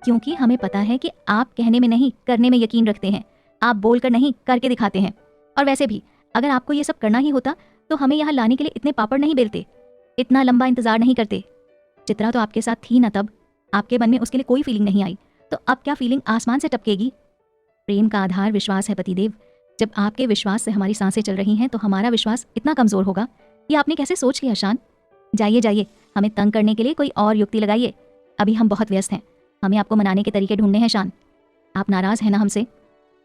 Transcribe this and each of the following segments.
क्योंकि हमें पता है कि आप कहने में नहीं करने में यकीन रखते हैं, आप बोलकर नहीं करके दिखाते हैं। और वैसे भी अगर आपको ये सब करना ही होता तो हमें यहाँ लाने के लिए इतने पापड़ नहीं बेलते, इतना लंबा इंतजार नहीं करते। चित्रा तो आपके साथ थी ना तब, आपके मन में उसके लिए कोई फीलिंग नहीं आई, तो अब क्या फीलिंग आसमान से टपकेगी? प्रेम का आधार विश्वास है पतिदेव। जब आपके विश्वास से हमारी सांसें चल रही हैं तो हमारा विश्वास इतना कमजोर होगा, ये आपने कैसे सोच लिया शान? जाइए जाइए, हमें तंग करने के लिए कोई और युक्ति लगाइए। अभी हम बहुत व्यस्त हैं, हमें आपको मनाने के तरीके ढूंढने हैं शान। आप नाराज हैं ना हमसे?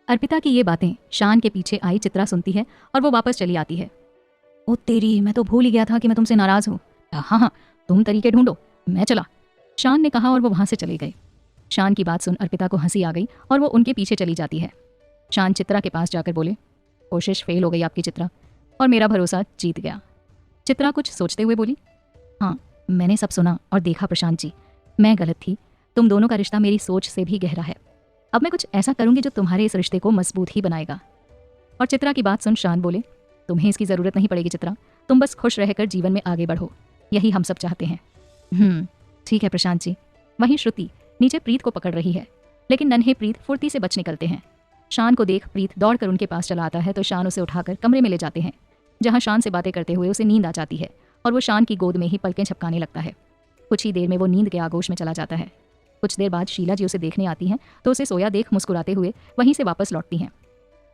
अर्पिता की ये बातें शान के पीछे आई चित्रा सुनती है और वो वापस चली आती है। ओ तेरी, मैं तो भूल ही गया था कि मैं तुमसे नाराज हूँ। हाँ हाँ, तुम तरीके ढूंढो, मैं चला, शान ने कहा और वो वहां से चले गए। शान की बात सुन अर्पिता को हंसी आ गई और वो उनके पीछे चली जाती है। शान चित्रा के पास जाकर बोले, कोशिश फेल हो गई आपकी चित्रा, और मेरा भरोसा जीत गया। चित्रा कुछ सोचते हुए बोली, हाँ मैंने सब सुना और देखा प्रशांत जी, मैं गलत थी, तुम दोनों का रिश्ता मेरी सोच से भी गहरा है। अब मैं कुछ ऐसा करूंगी जो तुम्हारे इस रिश्ते को मजबूत ही बनाएगा। और चित्रा की बात सुन शान बोले, तुम्हें इसकी जरूरत नहीं पड़ेगी चित्रा, तुम बस खुश रहकर जीवन में आगे बढ़ो, यही हम सब चाहते हैं। ठीक है प्रशांत जी। वहीं श्रुति नीचे प्रीत को पकड़ रही है, लेकिन नन्हे प्रीत फुर्ती से बच निकलते हैं। शान को देख प्रीत दौड़कर उनके पास चला आता है तो शान उसे उठाकर कमरे में ले जाते हैं, जहां शान से बातें करते हुए उसे नींद आ जाती है और वो शान की गोद में ही पलकें झपकाने लगता है। कुछ ही देर में वो नींद के आगोश में चला जाता है। कुछ देर बाद शीला जी उसे देखने आती हैं तो उसे सोया देख मुस्कुराते हुए वहीं से वापस लौटती हैं।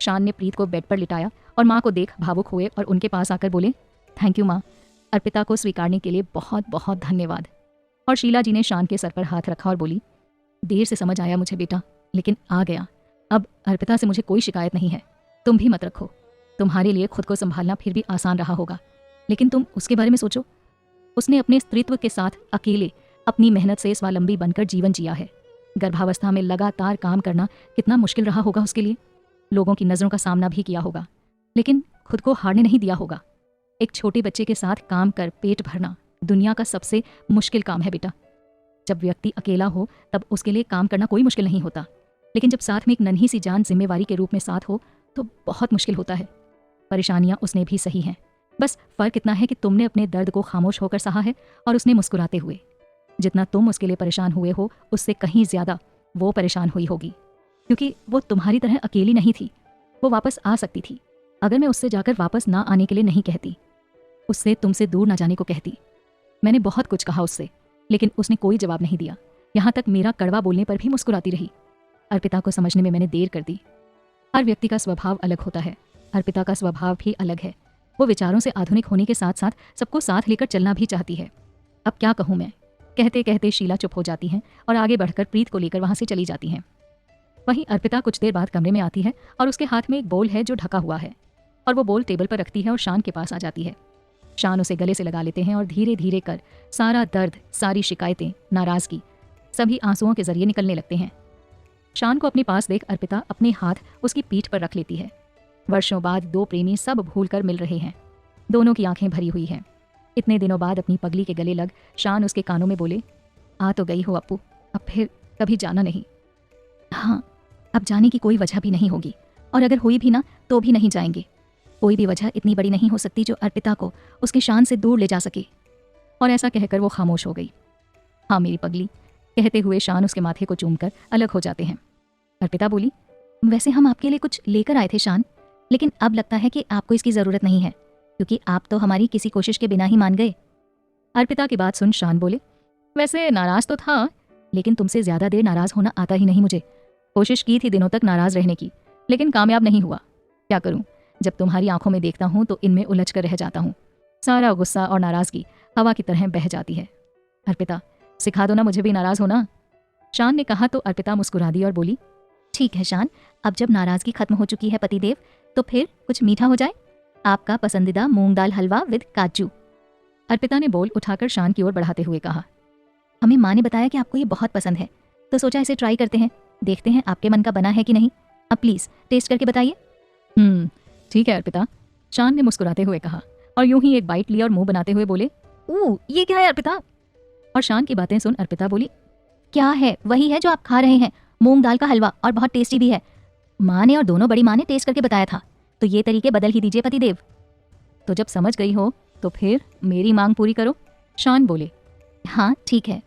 शान ने प्रीत को बेड पर लिटाया और माँ को देख भावुक हुए और उनके पास आकर बोले, थैंक यू माँ, अर्पिता को स्वीकारने के लिए बहुत बहुत धन्यवाद। और शीला जी ने शान के सर पर हाथ रखा और बोली, देर से समझ आया मुझे बेटा, लेकिन आ गया। अब अर्पिता से मुझे कोई शिकायत नहीं है, तुम भी मत रखो। तुम्हारे लिए खुद को संभालना फिर भी आसान रहा होगा, लेकिन तुम उसके बारे में सोचो। उसने अपने स्त्रीत्व के साथ अकेले अपनी मेहनत से स्वावलंबी बनकर जीवन जिया है। गर्भावस्था में लगातार काम करना कितना मुश्किल रहा होगा उसके लिए। लोगों की नज़रों का सामना भी किया होगा, लेकिन खुद को हारने नहीं दिया होगा। एक छोटे बच्चे के साथ काम कर पेट भरना दुनिया का सबसे मुश्किल काम है बेटा। जब व्यक्ति अकेला हो तब उसके लिए काम करना कोई मुश्किल नहीं होता, लेकिन जब साथ में एक नन्ही सी जान जिम्मेवारी के रूप में साथ हो तो बहुत मुश्किल होता है। परेशानियां उसने भी सही हैं, बस फर्क इतना है कि तुमने अपने दर्द को खामोश होकर सहा है और उसने मुस्कुराते हुए। जितना तुम उसके लिए परेशान हुए हो उससे कहीं ज्यादा वो परेशान हुई होगी, क्योंकि वो तुम्हारी तरह अकेली नहीं थी। वो वापस आ सकती थी अगर मैं उससे जाकर वापस ना आने के लिए नहीं कहती, उससे तुमसे दूर ना जाने को कहती। मैंने बहुत कुछ कहा उससे, लेकिन उसने कोई जवाब नहीं दिया। यहाँ तक मेरा कड़वा बोलने पर भी मुस्कुराती रही। अर्पिता को समझने में मैंने देर कर दी। हर व्यक्ति का स्वभाव अलग होता है, अर्पिता का स्वभाव भी अलग है। वो विचारों से आधुनिक होने के साथ साथ सबको साथ लेकर चलना भी चाहती है। अब क्या कहूँ मैं, कहते कहते शीला चुप हो जाती हैं और आगे बढ़कर प्रीत को लेकर वहां से चली जाती हैं। वहीं अर्पिता कुछ देर बाद कमरे में आती है और उसके हाथ में एक बोल है जो ढका हुआ है, और वो बोल टेबल पर रखती है और शान के पास आ जाती है। शान उसे गले से लगा लेते हैं और धीरे धीरे कर सारा दर्द, सारी शिकायतें, नाराजगी सभी आंसुओं के जरिए निकलने लगते हैं। शान को अपने पास देख अर्पिता अपने हाथ उसकी पीठ पर रख लेती है। वर्षों बाद दो प्रेमी सब भूलकर मिल रहे हैं, दोनों की आंखें भरी हुई हैं। इतने दिनों बाद अपनी पगली के गले लग शान उसके कानों में बोले, आ तो गई हो अप्पू, अब फिर कभी जाना नहीं। हाँ, अब जाने की कोई वजह भी नहीं होगी, और अगर हुई भी ना तो भी नहीं जाएंगे। कोई भी वजह इतनी बड़ी नहीं हो सकती जो अर्पिता को उसकी शान से दूर ले जा सके। और ऐसा कहकर वो खामोश हो गई। हाँ मेरी पगली, कहते हुए शान उसके माथे को चूमकर अलग हो जाते हैं। अर्पिता बोली, वैसे हम आपके लिए कुछ लेकर आए थे शान, लेकिन अब लगता है कि आपको इसकी ज़रूरत नहीं है, क्योंकि आप तो हमारी किसी कोशिश के बिना ही मान गए। अर्पिता की बात सुन शान बोले, वैसे नाराज तो था, लेकिन तुमसे ज़्यादा देर नाराज होना आता ही नहीं मुझे। कोशिश की थी दिनों तक नाराज रहने की, लेकिन कामयाब नहीं हुआ। क्या करूं, जब तुम्हारी आंखों में देखता हूं तो इनमें उलझ कर रह जाता हूं। सारा गुस्सा और नाराजगी हवा की तरह बह जाती है। अर्पिता, सिखा दो ना मुझे भी नाराज होना। शान ने कहा तो अर्पिता मुस्कुरा दी और बोली, ठीक है शान, अब जब नाराजगी खत्म हो चुकी है पतिदेव, तो फिर कुछ मीठा हो जाए। आपका पसंदीदा मूंग दाल हलवा विद काजू। अर्पिता ने बोल उठाकर शान की ओर बढ़ाते हुए कहा, हमें माँ ने बताया कि आपको ये बहुत पसंद है, तो सोचा इसे ट्राई करते हैं, देखते हैं आपके मन का बना है कि नहीं। अब प्लीज टेस्ट करके बताइए। ठीक है अर्पिता, शान ने मुस्कुराते हुए कहा, और यूं ही एक बाइट लिया और मुंह बनाते हुए बोले, ये क्या है अर्पिता? और शान की बातें सुन अर्पिता बोली, क्या है? वही है जो आप खा रहे हैं, मूंग दाल का हलवा, और बहुत टेस्टी भी है। माँ ने और दोनों बड़ी माँ ने टेस्ट करके बताया था, तो ये तरीके बदल ही दीजिए पतिदेव। तो जब समझ गई हो तो फिर मेरी मांग पूरी करो, शान बोले। हाँ ठीक है,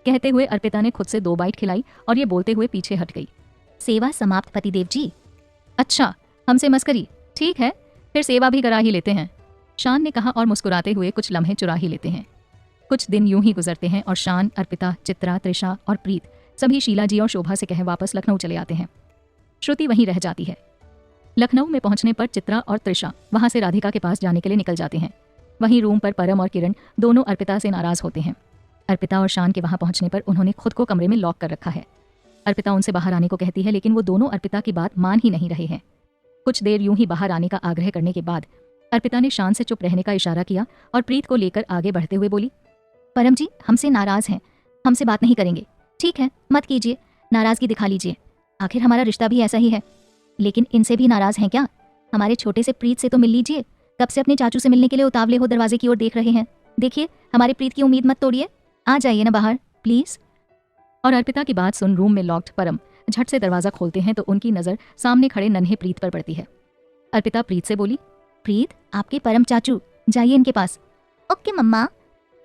कहते हुए अर्पिता ने खुद से 2 बाइट खिलाई और ये बोलते हुए पीछे हट गई। सेवा समाप्त पतिदेव जी। अच्छा, हमसे मस्करी, ठीक है, फिर सेवा भी करा ही लेते हैं, शान ने कहा और मुस्कुराते हुए कुछ लम्हे चुरा ही लेते हैं। कुछ दिन यूं ही गुजरते हैं और शान, अर्पिता, चित्रा, त्रिशा और प्रीत सभी शीला जी और शोभा से कहे वापस लखनऊ चले आते हैं। श्रुति वहीं रह जाती है। लखनऊ में पहुंचने पर चित्रा और त्रिशा वहां से राधिका के पास जाने के लिए निकल जाते हैं। वहीं रूम पर परम और किरण दोनों अर्पिता से नाराज होते हैं। अर्पिता और शान के वहां पहुंचने पर उन्होंने खुद को कमरे में लॉक कर रखा है। अर्पिता उनसे बाहर आने को कहती है, लेकिन वो दोनों अर्पिता की बात मान ही नहीं रहे हैं। कुछ देर यूं ही बाहर आने का आग्रह करने के बाद अर्पिता ने शान से चुप रहने का इशारा किया और प्रीत को लेकर आगे बढ़ते हुए बोली, परम जी हमसे नाराज हैं, हमसे बात नहीं करेंगे। ठीक है, मत कीजिए, नाराजगी दिखा लीजिए, आखिर हमारा रिश्ता भी ऐसा ही है। लेकिन इनसे भी नाराज हैं क्या? हमारे छोटे से प्रीत से तो मिल लीजिए। कब से अपने चाचू से मिलने के लिए उतावले हो दरवाजे की ओर देख रहे हैं। देखिए, हमारे प्रीत की उम्मीद मत तोड़िए, आ जाइए ना बाहर प्लीज। और अर्पिता की बात सुन रूम में लॉक्ड परम झट से दरवाजा खोलते हैं तो उनकी नजर सामने खड़े नन्हे प्रीत पर पड़ती है। अर्पिता प्रीत से बोली, प्रीत, आपके परम चाचू, जाइए इनके पास। ओके मम्मा,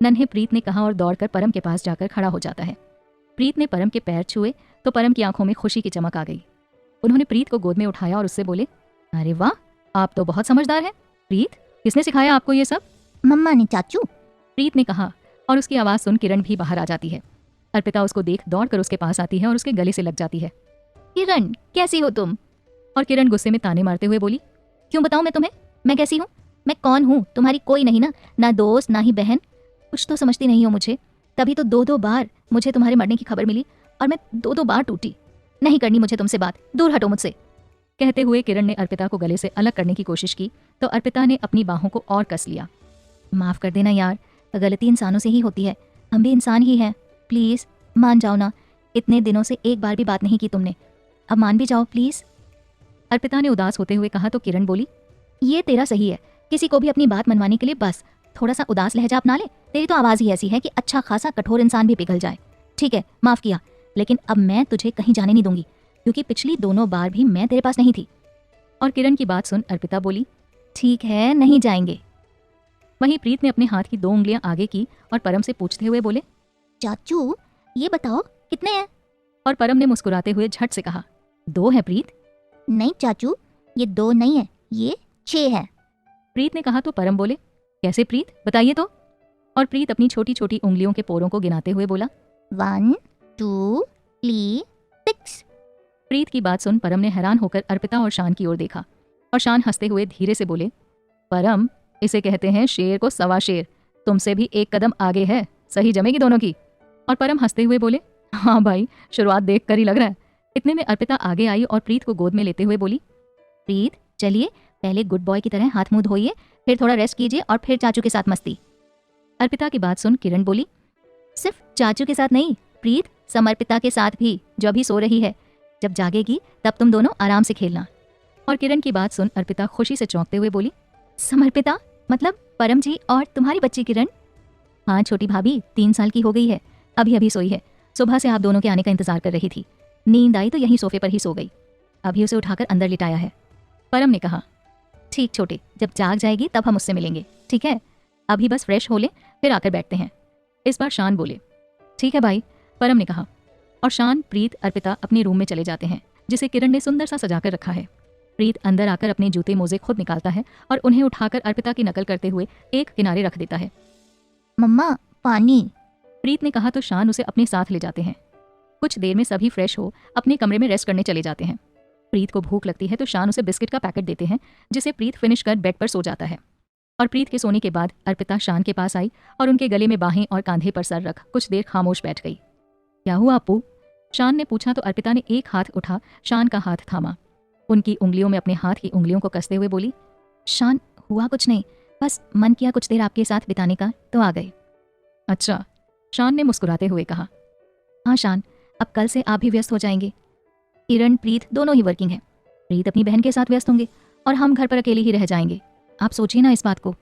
नन्हे प्रीत ने कहा और दौड़कर परम के पास जाकर खड़ा हो जाता है। प्रीत ने परम के पैर छुए तो परम की आंखों में खुशी की चमक आ गई। उन्होंने प्रीत को गोद में उठाया और उससे बोले, अरे वाह, आप तो बहुत समझदार हैं। प्रीत, किसने सिखाया आपको ये सब? मम्मा ने चाचू, प्रीत ने कहा और उसकी आवाज सुन किरण भी बाहर आ जाती है। अर्पिता उसको देख दौड़कर उसके पास आती है और उसके गले से लग जाती है। किरण कैसी हो तुम? और किरण गुस्से में ताने मारते हुए बोली, क्यों बताऊं मैं तुम्हें, मैं कैसी हूँ? मैं कौन हूँ? तुम्हारी कोई नहीं ना दोस्त ना ही बहन। कुछ तो समझती नहीं हो मुझे। तभी तो 2-2 बार मुझे तुम्हारे मरने की खबर मिली और मैं 2-2 बार टूटी। नहीं करनी मुझे तुमसे बात, दूर हटो मुझसे। कहते हुए किरण ने अर्पिता को गले से अलग करने की कोशिश की तो अर्पिता ने अपनी बाहों को और कस लिया। माफ कर देना यार, गलती इंसानों से ही होती है, हम भी इंसान ही हैं। प्लीज मान जाओ ना, इतने दिनों से एक बार भी बात नहीं की तुमने, अब मान भी जाओ प्लीज। अर्पिता ने उदास होते हुए कहा तो किरण बोली, ये तेरा सही है, किसी को भी अपनी बात मनवाने के लिए बस थोड़ा सा उदास लहजा अपना ले। तेरी तो आवाज ही ऐसी है कि अच्छा खासा कठोर इंसान भी पिघल जाए। ठीक है, माफ किया, लेकिन अब मैं तुझे कहीं जाने नहीं दूंगी, क्योंकि पिछली दोनों बार भी मैं तेरे पास नहीं थी। और किरण की बात सुन अर्पिता बोली, ठीक है, नहीं जाएंगे। वहीं प्रीत ने अपने हाथ की 2 उंगलियां आगे की और परम से पूछते हुए बोले, चाचू ये बताओ कितने हैं? और परम ने मुस्कुराते हुए झट से कहा, 2 है प्रीत। नहीं चाचू, ये 2 नहीं है, ये 6 है। प्रीत ने कहा तो परम बोले, कैसे प्रीत, बताइए तो। और प्रीत अपनी छोटी छोटी उंगलियों के पोरों को गिनाते हुए बोला, 1 2 3 6। प्रीत की बात सुन परम ने हैरान होकर अर्पिता और शान की ओर देखा और शान हंसते हुए धीरे से बोले, परम, इसे कहते हैं शेर को सवा शेर, तुमसे भी 1 कदम आगे है, सही जमेगी दोनों की। और परम हंसते हुए बोले, हाँ भाई, शुरुआत देख कर ही लग रहा है। इतने में अर्पिता आगे आई और प्रीत को गोद में लेते हुए बोली, प्रीत चलिए, पहले गुड बॉय की तरह हाथ मुंह धोइए, फिर थोड़ा रेस्ट कीजिए और फिर चाचू के साथ मस्ती। अर्पिता की बात सुन किरण बोली, सिर्फ चाचू के साथ नहीं प्रीत, समर्पिता के साथ भी, जो अभी सो रही है। जब जागेगी तब तुम दोनों आराम से खेलना। और किरण की बात सुन अर्पिता खुशी से चौंकते हुए बोली, समर्पिता मतलब परम जी और तुम्हारी बच्ची किरण? हाँ छोटी भाभी, 3 साल की हो गई है, अभी अभी सोई है। सुबह से आप दोनों के आने का इंतजार कर रही थी, नींद आई तो यहीं सोफे पर ही सो गई, अभी उसे उठाकर अंदर लिटाया है। परम ने कहा, ठीक छोटे, जब जाग जाएगी तब हम उससे मिलेंगे, ठीक है? अभी बस फ्रेश हो ले, फिर आकर बैठते हैं। इस बार शान बोले, ठीक है भाई, परम ने कहा। और शान, प्रीत, अर्पिता अपने रूम में चले जाते हैं, जिसे किरण ने सुंदर सा सजाकर रखा है। प्रीत अंदर आकर अपने जूते मोजे खुद निकालता है और उन्हें उठाकर अर्पिता की नकल करते हुए एक किनारे रख देता है। मम्मा पानी, प्रीत ने कहा तो शान उसे अपने साथ ले जाते हैं। कुछ देर में सभी फ्रेश हो अपने कमरे में रेस्ट करने चले जाते हैं। प्रीत को भूख लगती है तो शान उसे बिस्किट का पैकेट देते हैं, जिसे प्रीत फिनिश कर बेड पर सो जाता है। और प्रीत के सोने के बाद अर्पिता शान के पास आई और उनके गले में बाहें और कांधे पर सर रख कुछ देर खामोश बैठ गई। क्या हुआ अप्पू? शान ने पूछा तो अर्पिता ने एक हाथ उठा शान का हाथ थामा, उनकी उंगलियों में अपने हाथ की उंगलियों को कसते हुए बोली, शान हुआ कुछ नहीं, बस मन किया कुछ देर आपके साथ बिताने का तो आ गए। अच्छा, शान ने मुस्कुराते हुए कहा। हाँ शान, अब कल से आप भी व्यस्त हो जाएंगे। किरण, प्रीत दोनों ही वर्किंग है। प्रीत अपनी बहन के साथ व्यस्त होंगे और हम घर पर अकेले ही रह जाएंगे। आप सोचिए ना इस बात को।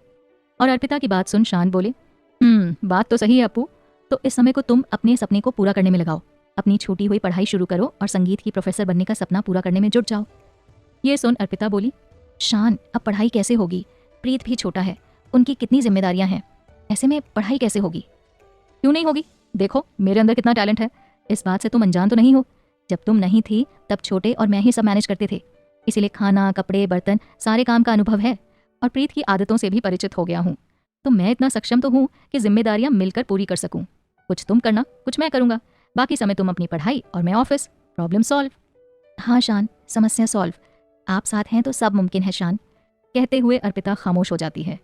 और अर्पिता की बात सुन शान बोले, बात तो सही है अप्पू, तो इस समय को तुम अपने सपने को पूरा करने में लगाओ। अपनी छूटी हुई पढ़ाई शुरू करो और संगीत की प्रोफेसर बनने का सपना पूरा करने में जुट जाओ। ये सुन अर्पिता बोली, शान अब पढ़ाई कैसे होगी? प्रीत भी छोटा है, उनकी कितनी जिम्मेदारियां हैं, ऐसे में पढ़ाई कैसे होगी? क्यों नहीं होगी, देखो मेरे अंदर कितना टैलेंट है, इस बात से तुम अनजान तो नहीं हो। जब तुम नहीं थी तब छोटे और मैं ही सब मैनेज करते थे, इसीलिए खाना, कपड़े, बर्तन, सारे काम का अनुभव है और प्रीत की आदतों से भी परिचित हो गया हूँ। तो मैं इतना सक्षम तो हूँ कि जिम्मेदारियां मिलकर पूरी कर सकूं। कुछ तुम करना, कुछ मैं करूंगा, बाकी समय तुम अपनी पढ़ाई और मैं ऑफिस। Problem solve. हाँ शान, समस्या सॉल्व। आप साथ हैं तो सब मुमकिन है शान। कहते हुए अर्पिता खामोश हो जाती है।